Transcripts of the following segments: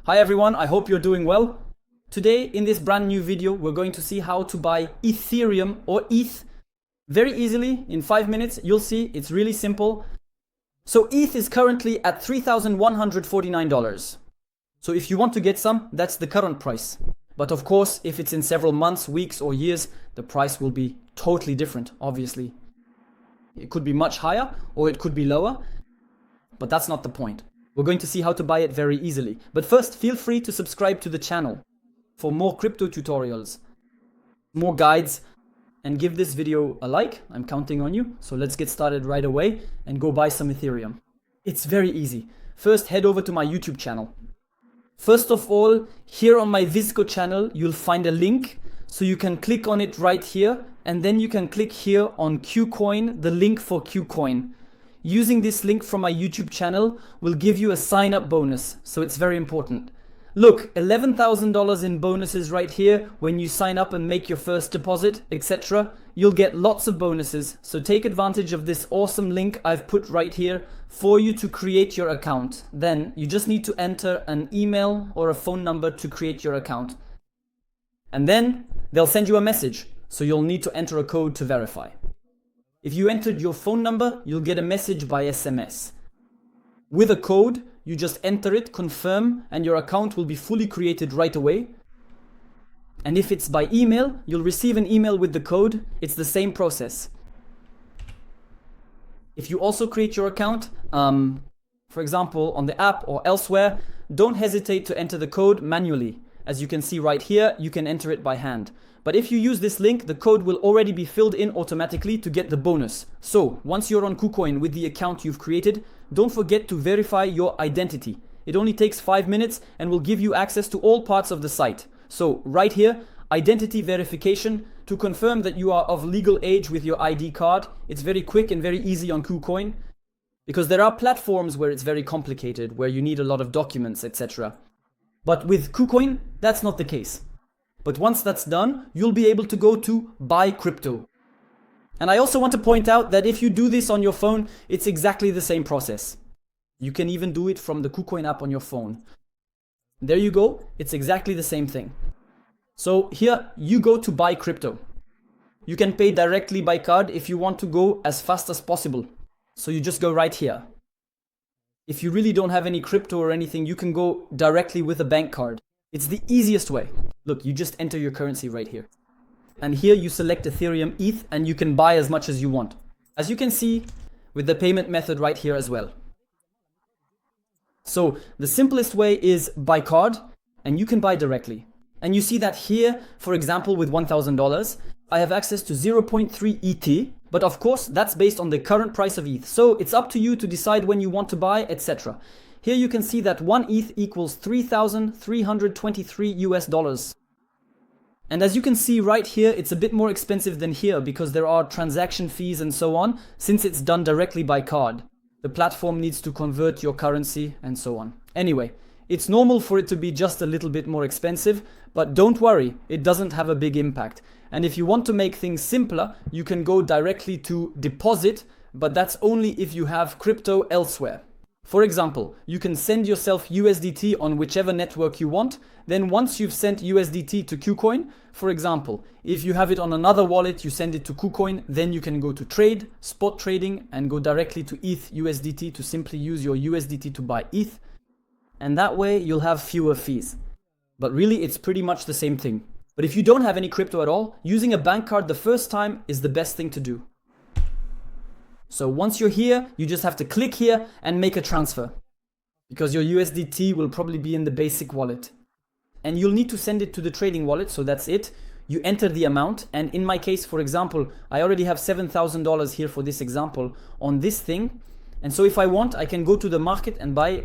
Hi everyone, I hope you're doing well. Today in this brand new video, we're going to see how to buy Ethereum or ETH very easily in 5 minutes. You'll see it's really simple. So ETH is currently at $3,149. So if you want to get some, that's the current price. But of course, if it's in several months, weeks or years, the price will be totally different, obviously. It could be much higher or it could be lower, but that's not the point. We're going to see how to buy it very easily. But first, feel free to subscribe to the channel for more crypto tutorials, more guides, and give this video a like. I'm counting on you. So let's get started right away and go buy some Ethereum. It's very easy. First, head over to my YouTube channel. First of all, here on my Visco channel, you'll find a link. So you can click on it right here. And then you can click here on KuCoin, the link for KuCoin. Using this link from my YouTube channel will give you a sign-up bonus, so it's very important. Look, $11,000 in bonuses right here when you sign up and make your first deposit, etc. You'll get lots of bonuses, so take advantage of this awesome link I've put right here for you to create your account. Then you just need to enter an email or a phone number to create your account. And then they'll send you a message, so you'll need to enter a code to verify. If you entered your phone number, you'll get a message by SMS. With a code, you just enter it, confirm, and your account will be fully created right away. And if it's by email, you'll receive an email with the code. It's the same process. If you also create your account, for example, on the app or elsewhere, don't hesitate to enter the code manually. As you can see right here, you can enter it by hand. But if you use this link, the code will already be filled in automatically to get the bonus. So once you're on KuCoin with the account you've created, don't forget to verify your identity. It only takes 5 minutes and will give you access to all parts of the site. So right here, identity verification to confirm that you are of legal age with your ID card. It's very quick and very easy on KuCoin because there are platforms where it's very complicated, where you need a lot of documents, etc. But with KuCoin, that's not the case. But once that's done, you'll be able to go to buy crypto. And I also want to point out that if you do this on your phone, it's exactly the same process. You can even do it from the KuCoin app on your phone. There you go. It's exactly the same thing. So here you go to buy crypto. You can pay directly by card if you want to go as fast as possible. So you just go right here. If you really don't have any crypto or anything, you can go directly with a bank card. It's the easiest way. Look, you just enter your currency right here. And here you select Ethereum ETH and you can buy as much as you want. As you can see with the payment method right here as well. So the simplest way is by card and you can buy directly. And you see that here, for example, with $1,000, I have access to 0.3 ETH. But of course, that's based on the current price of ETH. So it's up to you to decide when you want to buy, etc. Here you can see that 1 ETH equals $3,323 US. And as you can see right here, it's a bit more expensive than here because there are transaction fees and so on, since it's done directly by card. The platform needs to convert your currency and so on. Anyway, it's normal for it to be just a little bit more expensive, but don't worry, it doesn't have a big impact. And if you want to make things simpler, you can go directly to deposit, but that's only if you have crypto elsewhere. For example, you can send yourself USDT on whichever network you want. Then once you've sent USDT to KuCoin, for example, if you have it on another wallet, you send it to KuCoin, then you can go to trade, spot trading, and go directly to ETH USDT to simply use your USDT to buy ETH. And that way you'll have fewer fees. But really, it's pretty much the same thing. But if you don't have any crypto at all, using a bank card the first time is the best thing to do. So once you're here, you just have to click here and make a transfer because your USDT will probably be in the basic wallet and you'll need to send it to the trading wallet. So that's it. You enter the amount. And in my case, for example, I already have $7,000 here for this example on this thing. And so if I want, I can go to the market and buy,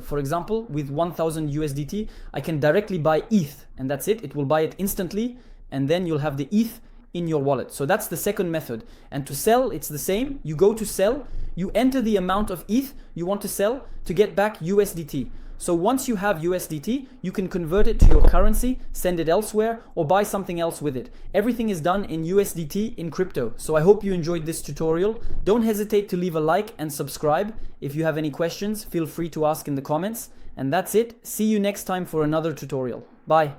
for example, with 1,000 USDT, I can directly buy ETH and that's it. It will buy it instantly. And then you'll have the ETH in your wallet. So that's the second method. And to sell, it's the same. You go to sell, you enter the amount of ETH you want to sell to get back USDT. So once you have USDT, you can convert it to your currency, send it elsewhere, or buy something else with it. Everything is done in USDT in crypto. So I hope you enjoyed this tutorial. Don't hesitate to leave a like and subscribe. If you have any questions, feel free to ask in the comments. And that's it. See you next time for another tutorial. Bye.